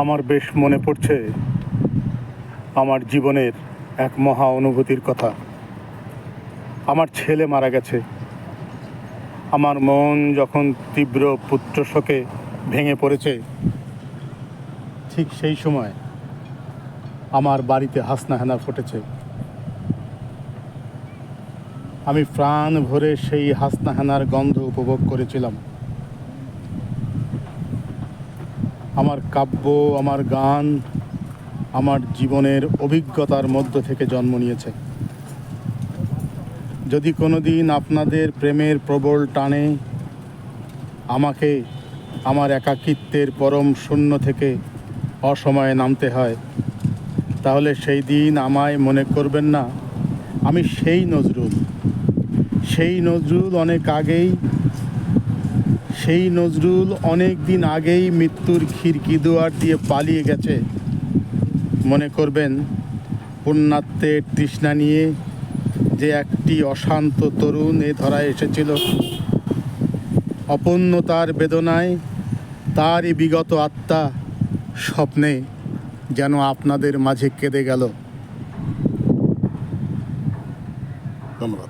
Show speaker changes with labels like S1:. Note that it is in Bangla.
S1: আমার বেশ মনে পড়ছে আমার জীবনের এক মহা অনুভূতির কথা। আমার ছেলে মারা গেছে। আমার মন যখন তীব্র পুত্রশোকে ভেঙে পড়েছে, ঠিক সেই সময় আমার বাড়িতে হাসনাহেনা ফুটেছে। আমি প্রাণ ভরে সেই হাসনাহেনার গন্ধ উপভোগ করেছিলাম। আমার কাব্য, আমার গান, আমার জীবনের অভিজ্ঞতার মধ্য থেকে জন্ম নিয়েছে। যদি কোনো দিন আপনাদের প্রেমের প্রবল টানে আমাকে আমার একাকিত্বের পরম শূন্য থেকে অসময়ে নামতে হয়, তাহলে সেই দিন আমায় মনে করবেন না আমি সেই নজরুল অনেক দিন আগেই মৃত্যুর খিড়কি দুয়ার দিয়ে পালিয়ে গেছে। মনে করবেন পুণ্যার্থের তৃষ্ণা নিয়ে যে একটি অশান্ত তরুণ এ ধরায় এসেছিল, অপূর্ণতার বেদনায় তারই বিগত আত্মা স্বপ্নে যেন আপনাদের মাঝে কেঁদে গেল। ধন্যবাদ।